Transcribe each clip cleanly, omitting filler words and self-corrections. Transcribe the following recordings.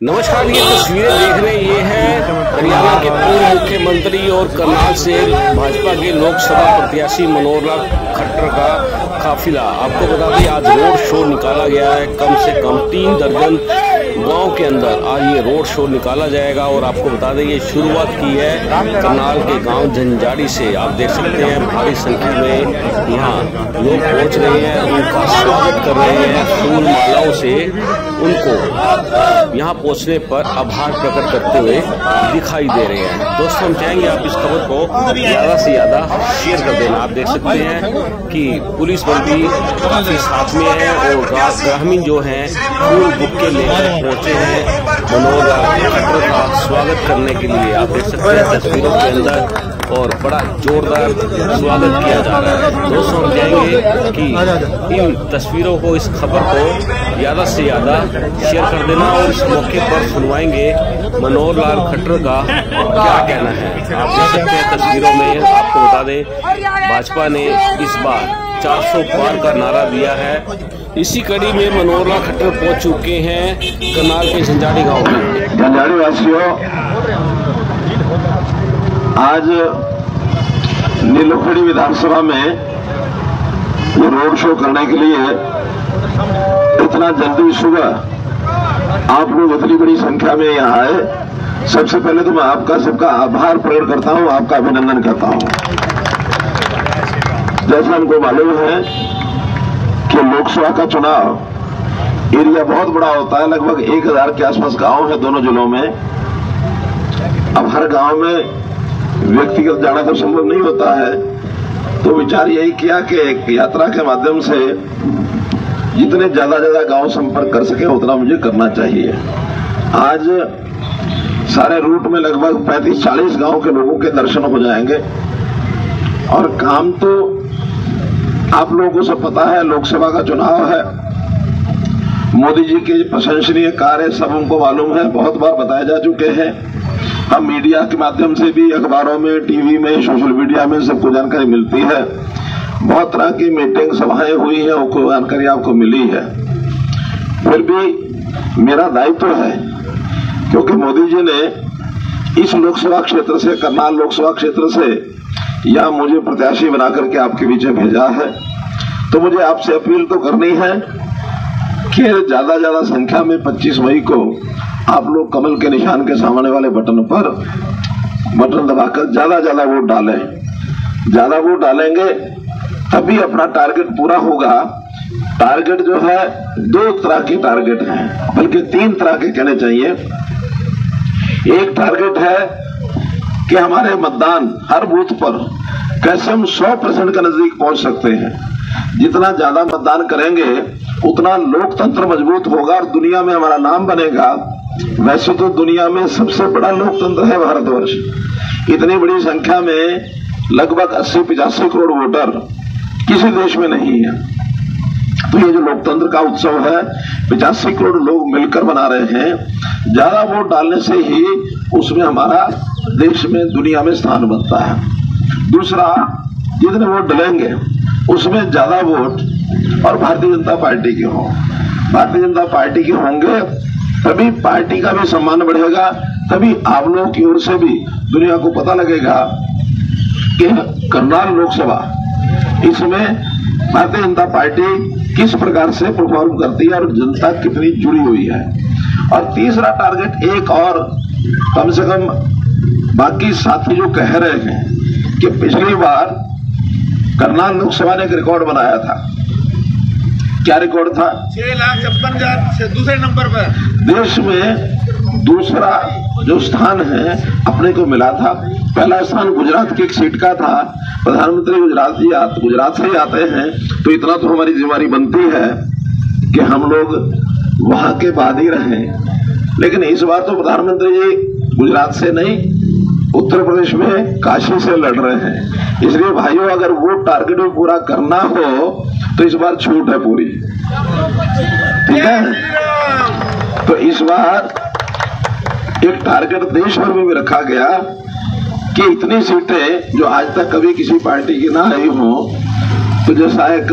नमस्कार, ये तस्वीरें देख रहे हैं, ये है हरियाणा के पूर्व मुख्यमंत्री और करनाल से भाजपा के लोकसभा प्रत्याशी मनोहर लाल खट्टर का काफिला। आपको बता दें, आज रोड शो निकाला गया है। कम से कम 3 दर्जन गांव के अंदर आज ये रोड शो निकाला जाएगा। और आपको बता दें, ये शुरुआत की है करनाल के गांव झंझाड़ी से। आप देख सकते हैं भारी संख्या में यहाँ लोग पहुंच रहे हैं, उनका स्वागत कर रहे हैं फूल मालाओं से। उनको यहाँ पहुंचने पर आभार प्रकट करते हुए दिखाई दे रहे हैं। दोस्तों, हम चाहेंगे आप इस खबर को ज्यादा से ज्यादा शेयर कर देना। आप देख सकते हैं कि पुलिस बल भी काफी साथ में है और ग्रामीण जो हैं फूल बुक्के लेकर पहुंचे हैं मनोहर लाल खट्टर का स्वागत करने के लिए। आप देख सकते हैं तस्वीरों के अंदर, और बड़ा जोरदार स्वागत किया जा रहा है। दोस्तों, हम चाहेंगे कि इन तस्वीरों को, इस खबर को ज्यादा से ज्यादा शेयर कर देना और इस मौके पर सुनवाएंगे मनोहर लाल खट्टर का क्या कहना है। आप देख सकते हैं तस्वीरों में। आपको बता दें, भाजपा ने इस बार 400 पार का नारा दिया है। इसी कड़ी में मनोहर लाल खट्टर पहुंच चुके हैं करनाल के झंझाड़ी गांव में। झंझाड़ी वासियों, आज नीलोखड़ी विधानसभा में ये रोड शो करने के लिए इतना जल्दी सुबह आप लोग इतनी बड़ी संख्या में यहाँ आए। सबसे पहले तो मैं आपका सबका आभार प्रकट करता हूँ, आपका अभिनंदन करता हूँ। जैसा हमको मालूम है कि लोकसभा का चुनाव एरिया बहुत बड़ा होता है, लगभग 1000 के आसपास गांव है दोनों जिलों में। अब हर गांव में व्यक्तिगत जाना तो संभव नहीं होता है, तो विचार यही किया कि एक यात्रा के माध्यम से जितने ज्यादा गांव संपर्क कर सके उतना मुझे करना चाहिए। आज सारे रूट में लगभग 35-40 गांव के लोगों के दर्शन हो जाएंगे। और काम तो आप लोगों को सब पता है, लोकसभा का चुनाव है। मोदी जी के प्रशंसनीय कार्य सब उनको मालूम है, बहुत बार बताए जा चुके हैं। हम मीडिया के माध्यम से भी, अखबारों में, टीवी में, सोशल मीडिया में सबको जानकारी मिलती है। बहुत तरह की मीटिंग सभाएं हुई है, उसको जानकारी आपको मिली है। फिर भी मेरा दायित्व है, क्योंकि मोदी जी ने इस लोकसभा क्षेत्र से, करनाल लोकसभा क्षेत्र से यहाँ मुझे प्रत्याशी बना करके आपके बीच भेजा है। तो मुझे आपसे अपील तो करनी है कि ज्यादा संख्या में 25 मई को आप लोग कमल के निशान के सामने वाले बटन पर बटन दबाकर ज्यादा वोट डालें। ज्यादा वोट डालेंगे तभी अपना टारगेट पूरा होगा। टारगेट जो है 2 तरह के टारगेट हैं, बल्कि 3 तरह के कहने चाहिए। एक टारगेट है कि हमारे मतदान हर बूथ पर कैसे हम 100% के नजदीक पहुंच सकते हैं। जितना ज्यादा मतदान करेंगे उतना लोकतंत्र मजबूत होगा और दुनिया में हमारा नाम बनेगा। वैसे तो दुनिया में सबसे बड़ा लोकतंत्र है भारतवर्ष। इतनी बड़ी संख्या में लगभग 80-85 करोड़ वोटर किसी देश में नहीं है। तो ये जो लोकतंत्र का उत्सव है, 85 करोड़ लोग मिलकर बना रहे हैं। ज्यादा वोट डालने से ही उसमें हमारा देश में, दुनिया में स्थान बनता है। दूसरा, जितने वोट डलेंगे उसमें ज्यादा वोट और भारतीय जनता पार्टी के हों। भारतीय जनता पार्टी के होंगे तभी पार्टी का भी सम्मान बढ़ेगा, तभी आप लोगों की ओर से भी दुनिया को पता लगेगा कि करनाल लोकसभा, इसमें भारतीय जनता पार्टी किस प्रकार से परफॉर्म करती है और जनता कितनी जुड़ी हुई है। और तीसरा टारगेट एक और, कम से कम बाकी साथी जो कह रहे हैं कि पिछली बार करनाल लोकसभा ने एक रिकॉर्ड बनाया था। क्या रिकॉर्ड था? 6,56,000 से दूसरे नंबर पर देश में दूसरा जो स्थान है अपने को मिला था। पहला स्थान गुजरात की एक सीट का था। प्रधानमंत्री गुजरात से ही आते हैं, तो इतना तो हमारी जिम्मेदारी बनती है कि हम लोग वहां के बाद ही रहें। लेकिन इस बार तो प्रधानमंत्री जी गुजरात से नहीं, उत्तर प्रदेश में काशी से लड़ रहे हैं। इसलिए भाइयों, अगर वो टारगेट भी पूरा करना हो तो इस बार छूट है पूरी, ठीक है। तो इस बार एक टारगेट देश भर में भी रखा गया कि इतनी सीटें जो आज तक कभी किसी पार्टी की ना आई हो, तो जैसा एक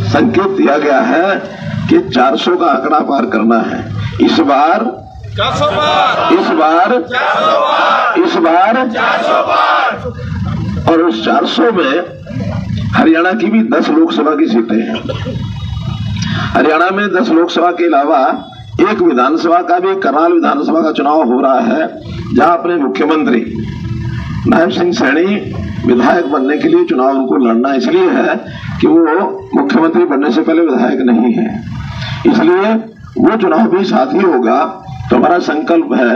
संकेत दिया गया है कि 400 का आंकड़ा पार करना है। इस बार 400 पार, इस बार 400 पार। और उस 400 में हरियाणा की भी 10 लोकसभा की सीटें हैं। हरियाणा में 10 लोकसभा के अलावा एक विधानसभा का भी, करनाल विधानसभा का चुनाव हो रहा है, जहां अपने मुख्यमंत्री नायब सिंह सैनी विधायक बनने के लिए चुनाव उनको लड़ना इसलिए है कि वो मुख्यमंत्री बनने से पहले विधायक नहीं है, इसलिए वो चुनाव भी साथ ही होगा। तो हमारा संकल्प है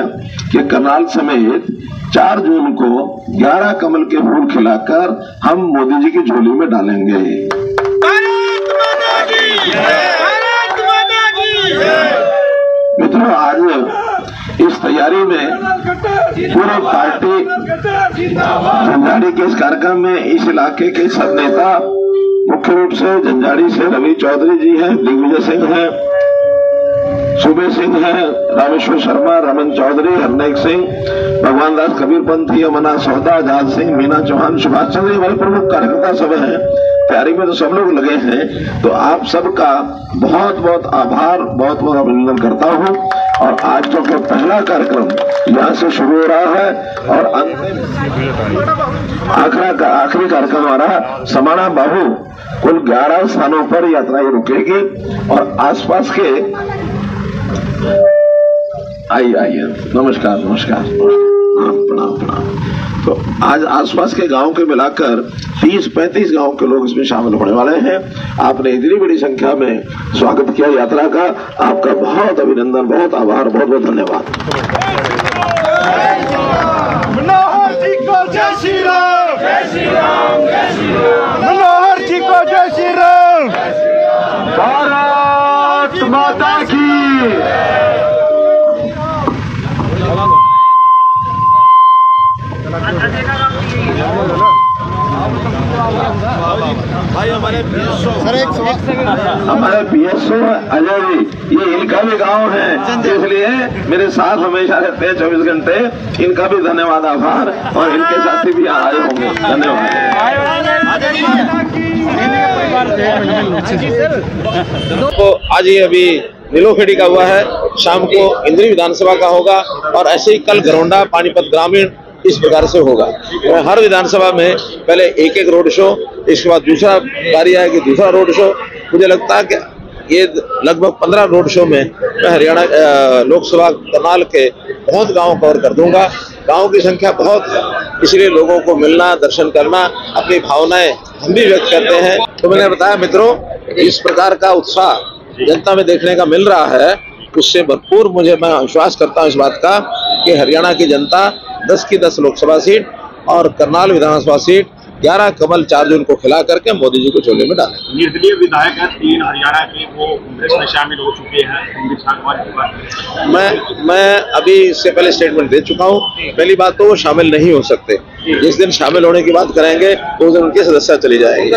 कि करनाल समेत 4 जून को 11 कमल के फूल खिलाकर हम मोदी जी की झोली में डालेंगे। मित्रों, आज इस तैयारी में पूरी पार्टी झंझाड़ी के इस कार्यक्रम में इस इलाके के सब नेता, मुख्य रूप से झंझाड़ी से रवि चौधरी जी हैं, दिग्विजय सिंह हैं, सुबे सिंह है, रामेश्वर शर्मा, रमन चौधरी, हरनेक सिंह, भगवान दास कबीरपंथी, अमरनाथ सौदा, आजाद सिंह, मीना चौहान, सुभाष चंद्र, हमारे प्रमुख कार्यकर्ता सब हैं। तैयारी में तो सब लोग लगे हैं। तो आप सबका बहुत बहुत आभार, बहुत बहुत अभिनंदन करता हूं। और आज जो पहला कार्यक्रम यहाँ से शुरू हो रहा है और आखिरी कार्यक्रम हमारा समाना बाहू, कुल 11 स्थानों पर यात्रा ये रुकेगी और आसपास के आइए नमस्कार प्रणाम। तो आज आसपास के गांव के मिलाकर 30-35 गांव के लोग इसमें शामिल होने वाले हैं। आपने इतनी बड़ी संख्या में स्वागत किया यात्रा का, आपका बहुत अभिनंदन, बहुत आभार, बहुत बहुत धन्यवाद। मनोहर जी को जय श्री राम, जय श्री राम, जय श्री राम। मनोहर जी को जय श्री राम। भारत माता की। भाई हमारे PSO अजय जी, ये इनका भी गांव है, इसलिए मेरे साथ हमेशा रहते हैं 24 घंटे। इनका भी धन्यवाद, आभार, और इनके साथी भी आए होंगे, धन्यवाद। तो आज ये अभी नीलोखेड़ी का हुआ है, शाम को इंद्री विधानसभा का होगा और ऐसे ही कल घरौंडा, पानीपत ग्रामीण इस प्रकार से होगा। तो हर विधानसभा में पहले एक रोड शो, इसके बाद दूसरा बारी आएगी दूसरा रोड शो। मुझे लगता है कि ये लगभग 15 रोड शो में मैं हरियाणा लोकसभा करनाल के बहुत गांव कवर कर दूंगा। गांव की संख्या बहुत है, इसलिए लोगों को मिलना, दर्शन करना, अपनी भावनाएं हम भी व्यक्त करते हैं। तो मैंने बताया मित्रों, इस प्रकार का उत्साह जनता में देखने का मिल रहा है, उससे भरपूर मैं विश्वास करता हूँ इस बात का कि हरियाणा की जनता 10 की 10 लोकसभा सीट और करनाल विधानसभा सीट 11 कमल 4 जून को खिला करके मोदी जी को झोले में डाले। निर्दलीय विधायक है 3 हरियाणा के, वो कांग्रेस में शामिल हो चुके हैं। मैं अभी इससे पहले स्टेटमेंट दे चुका हूँ। पहली बात तो वो शामिल नहीं हो सकते, जिस दिन शामिल होने की बात करेंगे उस दिन उनकी सदस्यता चली जाएगी।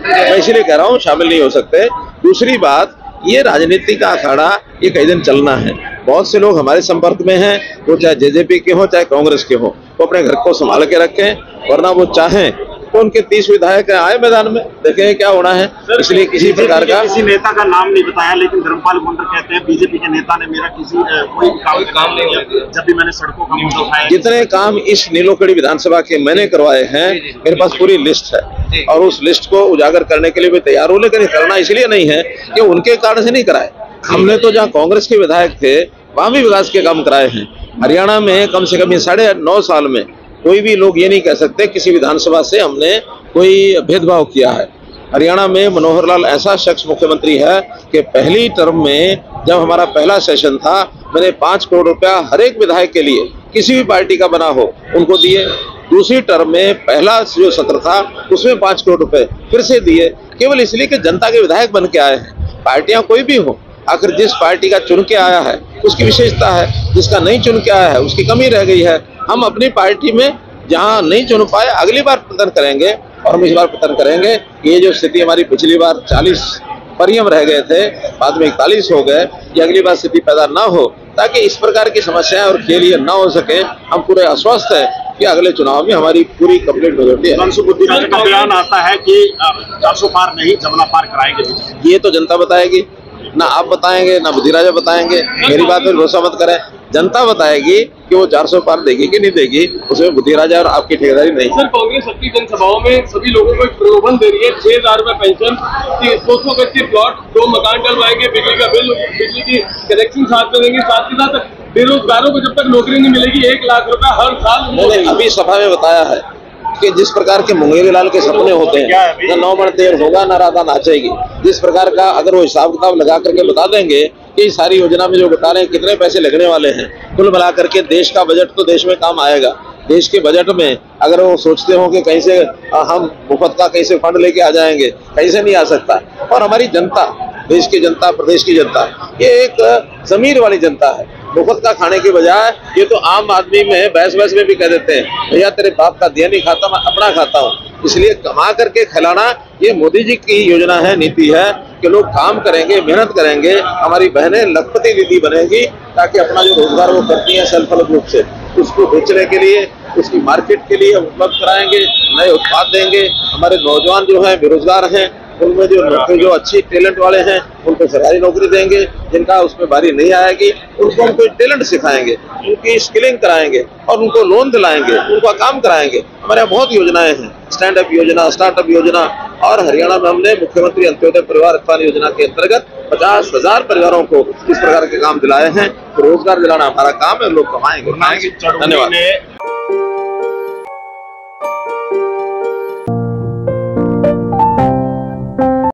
मैं इसीलिए कह रहा हूँ शामिल नहीं हो सकते। दूसरी बात, ये राजनीति का अखाड़ा ये कई दिन चलना है। बहुत से लोग हमारे संपर्क में हैं, वो चाहे जेजेपी के हो चाहे कांग्रेस के हो, वो अपने घर को संभाल के रखें, वरना वो चाहें तो उनके 30 विधायक आए मैदान में, देखें क्या होना है। इसलिए किसी प्रकार का किसी नेता का नाम नहीं बताया, लेकिन धर्मपाल गोंडर कहते हैं बीजेपी के नेता ने मेरा कोई काम नहीं किया जब भी मैंने सड़कों का मुद्दा उठाया। जितने काम इस नीलोखेड़ी विधानसभा के मैंने करवाए हैं, मेरे पास पूरी लिस्ट है और उस लिस्ट को उजागर करने के लिए मैं तैयार हूं, लेकिन करना इसलिए नहीं है कि उनके कारण से नहीं कराए। हमने तो जहाँ कांग्रेस के विधायक थे वहां भी विकास के काम कराए हैं। हरियाणा में कम से कम 9.5 साल में कोई भी लोग ये नहीं कह सकते किसी विधानसभा से हमने कोई भेदभाव किया है। हरियाणा में मनोहर लाल ऐसा शख्स मुख्यमंत्री है कि पहली टर्म में जब हमारा पहला सेशन था, मैंने 5 करोड़ रुपया हर एक विधायक के लिए, किसी भी पार्टी का बना हो, उनको दिए। दूसरी टर्म में पहला जो सत्र था उसमें 5 करोड़ रुपए फिर से दिए, केवल इसलिए कि जनता के विधायक बन के आए हैं। पार्टियां कोई भी हो, आखिर जिस पार्टी का चुन के आया है उसकी विशेषता है, जिसका नहीं चुन के आया है उसकी कमी रह गई है। हम अपनी पार्टी में जहां नहीं चुन पाए अगली बार प्रदर्शन करेंगे, और हम इस बार प्रदर्शन करेंगे। ये जो स्थिति हमारी पिछली बार 40 पर ही हम रह गए थे, बाद में 41 हो गए, ये अगली बार स्थिति पैदा ना हो, ताकि इस प्रकार की समस्याएं और खेल ये ना हो सके। हम पूरे आश्वस्त है कि अगले चुनाव में हमारी पूरी कंप्लीट मेजोरिटी है। का बयान आता है कि 400 पार नहीं, जमना पार कराएंगे। ये तो जनता बताएगी। ना आप बताएंगे ना बुद्धि राजा बताएंगे। मेरी बात पर भरोसा मत करें, जनता बताएगी कि वो 400 पार देगी कि नहीं देगी, उसमें बुद्धि राजा और आपकी ठेकेदारी नहीं। सर, कांग्रेस अपनी जनसभाओं में सभी लोगों को एक प्रलोभन दे रही है 6,000 रुपए पेंशन की, 200 गज के प्लॉट, 2 मकान डलवाएंगे, बिजली का बिल, बिजली की कनेक्शन साथ में देंगे, साथ के साथ बेरोजगारों को जब तक नौकरी नहीं मिलेगी 1 लाख रुपए हर साल। मैंने अभी सभा में बताया है कि जिस प्रकार के मुंगेरी लाल के सपने होते हैं, न 9 मण तेर होगा न राधा नाचेगी, जिस प्रकार का अगर वो हिसाब किताब लगा करके बता देंगे कि सारी योजना में जो बता रहे हैं कितने पैसे लगने वाले हैं, कुल मिलाकर के देश का बजट तो देश में काम आएगा। देश के बजट में अगर वो सोचते हो कि कहीं से हम मुफ्त का कैसे फंड लेके आ जाएंगे, कहीं से नहीं आ सकता। और हमारी जनता, देश की जनता, प्रदेश की जनता, ये एक जमीर वाली जनता है। मुफ्त का खाने के बजाय ये तो आम आदमी में बहस में भी कह देते हैं, भैया तेरे बाप का दिया नहीं खाता, मैं अपना खाता हूँ। इसलिए कमा करके खिलाना ये मोदी जी की योजना है, नीति है कि लोग काम करेंगे, मेहनत करेंगे, हमारी बहनें लखपति दीदी बनेगी, ताकि अपना जो रोजगार वो करती हैं सेल्फ हेल्प ग्रुप से, उसको बेचने के लिए, उसकी मार्केट के लिए उपलब्ध कराएंगे, नए उत्पाद देंगे। हमारे नौजवान जो हैं बेरोजगार हैं, उनमें जो अच्छी टैलेंट वाले हैं उनको सरकारी नौकरी देंगे, जिनका उसमें बारी नहीं आएगी उनको हम कोई टैलेंट सिखाएंगे, उनकी स्किलिंग कराएंगे और उनको लोन दिलाएंगे, उनका काम कराएंगे। हमारे यहाँ बहुत योजनाएं हैं, स्टैंड अप योजना, स्टार्टअप योजना, और हरियाणा में हमने मुख्यमंत्री अंत्योदय परिवार उत्थान योजना के अंतर्गत 50,000 परिवारों को इस प्रकार के काम दिलाए हैं। तो रोजगार दिलाना हमारा काम है, लोग कमाएंगे। धन्यवाद।